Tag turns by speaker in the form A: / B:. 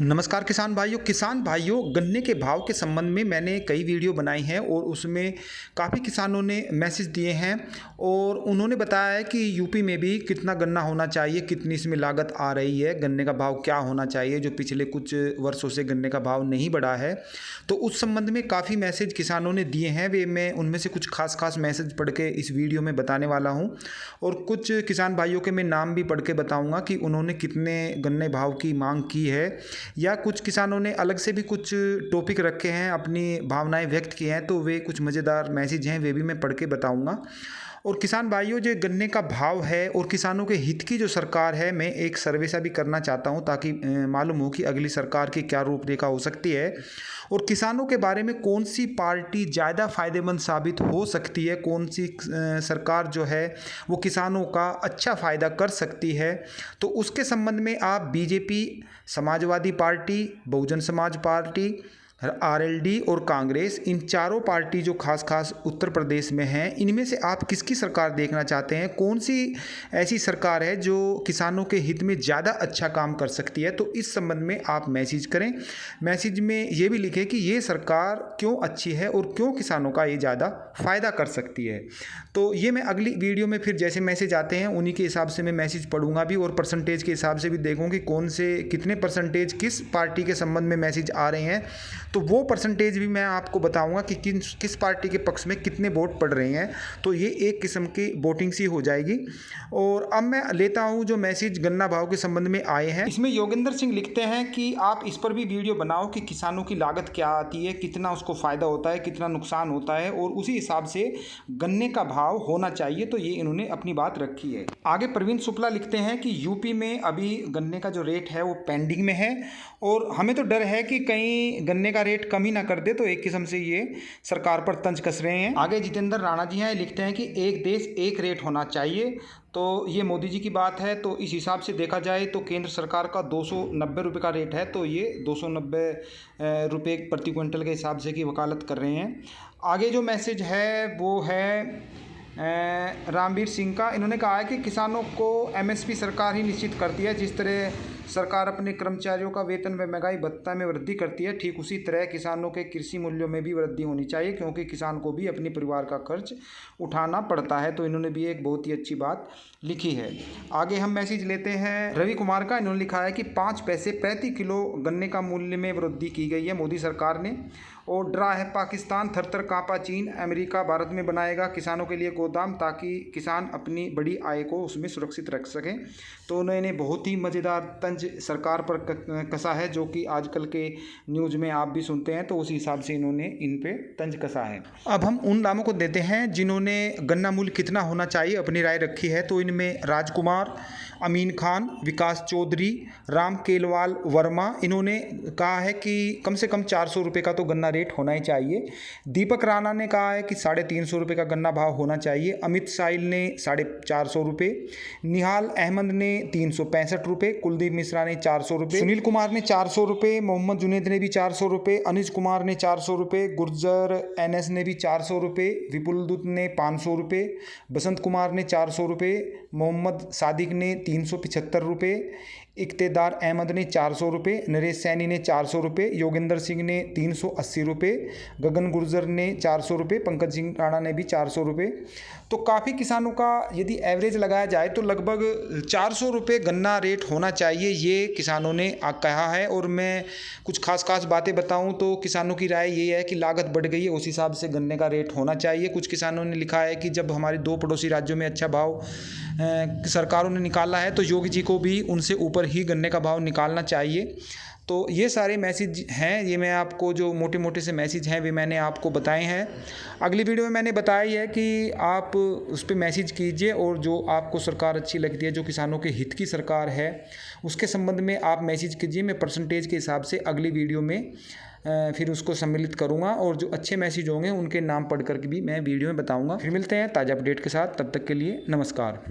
A: नमस्कार किसान भाइयों गन्ने के भाव के संबंध में मैंने कई वीडियो बनाई हैं और उसमें काफ़ी किसानों ने मैसेज दिए हैं और उन्होंने बताया है कि यूपी में भी कितना गन्ना होना चाहिए, कितनी इसमें लागत आ रही है, गन्ने का भाव क्या होना चाहिए जो पिछले कुछ वर्षों से गन्ने का भाव नहीं बढ़ा है। तो उस संबंध में काफ़ी मैसेज किसानों ने दिए हैं, वे मैं उनमें से कुछ खास मैसेज पढ़ के इस वीडियो में बताने वाला हूँ और कुछ किसान भाइयों के मैं नाम भी पढ़ के बताऊँगा कि उन्होंने कितने गन्ने भाव की मांग की है, या कुछ किसानों ने अलग से भी कुछ टॉपिक रखे हैं, अपनी भावनाएं व्यक्त की हैं, तो वे कुछ मज़ेदार मैसेज हैं, वे भी मैं पढ़ के बताऊंगा। और किसान भाइयों जो गन्ने का भाव है और किसानों के हित की जो सरकार है, मैं एक सर्वे सा भी करना चाहता हूं ताकि मालूम हो कि अगली सरकार की क्या रूपरेखा हो सकती है और किसानों के बारे में कौन सी पार्टी ज़्यादा फ़ायदेमंद साबित हो सकती है, कौन सी सरकार जो है वो किसानों का अच्छा फ़ायदा कर सकती है। तो उसके संबंध में आप BJP, Samajwadi party, Bahujan Samaj party, RLD और कांग्रेस, इन चारों पार्टी जो खास उत्तर प्रदेश में हैं, इनमें से आप किसकी सरकार देखना चाहते हैं, कौन सी ऐसी सरकार है जो किसानों के हित में ज़्यादा अच्छा काम कर सकती है। तो इस संबंध में आप मैसेज करें। मैसेज में ये भी लिखें कि ये सरकार क्यों अच्छी है और क्यों किसानों का ये ज़्यादा फ़ायदा कर सकती है। तो ये मैं अगली वीडियो में फिर जैसे मैसेज आते हैं उन्हीं के हिसाब से मैं मैसेज पढ़ूंगा भी और परसेंटेज के हिसाब से भी देखूँ कि कौन से कितने परसेंटेज किस पार्टी के संबंध में मैसेज आ रहे हैं, तो वो परसेंटेज भी मैं आपको बताऊंगा कि किस पार्टी के पक्ष में कितने वोट पड़ रहे हैं। तो ये एक किस्म की वोटिंग सी हो जाएगी। और अब मैं लेता हूं जो मैसेज गन्ना भाव के संबंध में आए हैं। इसमें योगेंद्र सिंह लिखते हैं कि आप इस पर भी वीडियो बनाओ कि किसानों की लागत क्या आती है, कितना उसको फ़ायदा होता है, कितना नुकसान होता है और उसी हिसाब से गन्ने का भाव होना चाहिए। तो ये इन्होंने अपनी बात रखी है। आगे प्रवीण शुक्ला लिखते हैं कि यूपी में अभी गन्ने का जो रेट है वो पेंडिंग में है और हमें तो डर है कि कहीं गन्ने का रेट कम ही ना कर दे, तो एक किस्म से ये सरकार पर तंज कस रहे हैं। आगे जितेंद्र राणा जी हैं, लिखते हैं कि एक देश एक रेट होना चाहिए। तो ये मोदी जी की बात है, तो इस हिसाब से देखा जाए तो केंद्र सरकार का 290 रुपये का रेट है, तो ये 290 रुपये प्रति क्विंटल के हिसाब से की वकालत कर रहे हैं। आगे जो मैसेज है वो है रामवीर सिंह का। इन्होंने कहा है कि किसानों को एमएसपी सरकार ही निश्चित करती है। जिस तरह सरकार अपने कर्मचारियों का वेतन व महंगाई भत्ता में वृद्धि करती है, ठीक उसी तरह किसानों के कृषि मूल्यों में भी वृद्धि होनी चाहिए, क्योंकि किसान को भी अपने परिवार का खर्च उठाना पड़ता है। तो इन्होंने भी एक बहुत ही अच्छी बात लिखी है। आगे हम मैसेज लेते हैं रवि कुमार का। इन्होंने लिखा है कि 5 पैसे प्रति किलो गन्ने का मूल्य में वृद्धि की गई है मोदी सरकार ने, और डरा है पाकिस्तान, थर कांपा चीन, अमेरिका भारत में बनाएगा किसानों के लिए गोदाम ताकि किसान अपनी बड़ी आय को उसमें सुरक्षित रख सकें। तो उन्होंने बहुत ही मज़ेदार तंज सरकार पर कसा है, जो कि आजकल के न्यूज़ में आप भी सुनते हैं, तो उसी हिसाब से इन्होंने इन पे तंज कसा है। अब हम उन नामों को देते हैं जिन्होंने गन्ना मूल्य कितना होना चाहिए अपनी राय रखी है। तो इनमें राजकुमार, अमीन खान, विकास चौधरी, राम केलवाल वर्मा, इन्होंने कहा है कि कम से कम 400 रुपये का तो गन्ना रेट होना ही चाहिए। दीपक राणा ने कहा है कि 350 रुपये का गन्ना भाव होना चाहिए। अमित साहिल ने 450 रुपये, निहाल अहमद ने 365 रुपये, कुलदीप मिश्रा ने 400 रुपये, सुनील कुमार ने 400 रुपये, मोहम्मद जुनेद ने भी 400 रुपये, अनिज कुमार ने 400 रुपये, गुर्जर एनएस ने भी 400 रुपये, विपुल दुत ने 500 रुपये, बसंत कुमार ने 400 रुपये, मोहम्मद सादिक ने 375 रुपये, इक्तेदार अहमद ने 400 रुपये, नरेश सैनी ने 400 रुपये, योगेंद्र सिंह ने 380 रुपये, गगन गुर्जर ने 400 रुपये, पंकज सिंह राणा ने भी 400 रुपये। तो काफ़ी किसानों का यदि एवरेज लगाया जाए तो लगभग 400 रुपये गन्ना रेट होना चाहिए, ये किसानों ने कहा है। और मैं कुछ खास बातें बताऊं तो किसानों की राय ये है कि लागत बढ़ गई है, उस हिसाब से गन्ने का रेट होना चाहिए। कुछ किसानों ने लिखा है कि जब हमारे 2 पड़ोसी राज्यों में अच्छा भाव सरकारों ने निकाला है तो योगी जी को भी उनसे ऊपर ही गन्ने का भाव निकालना चाहिए। तो ये सारे मैसेज हैं, ये मैं आपको जो मोटे से मैसेज हैं वे मैंने आपको बताए हैं। अगली वीडियो में मैंने बताया है कि आप उस पर मैसेज कीजिए और जो आपको सरकार अच्छी लगती है, जो किसानों के हित की सरकार है, उसके संबंध में आप मैसेज कीजिए। मैं परसेंटेज के हिसाब से अगली वीडियो में फिर उसको सम्मिलित करूंगा और जो अच्छे मैसेज होंगे उनके नाम पढ़ कर के भी मैं वीडियो में बताऊंगा। फिर मिलते हैं ताज़ा अपडेट के साथ, तब तक के लिए नमस्कार।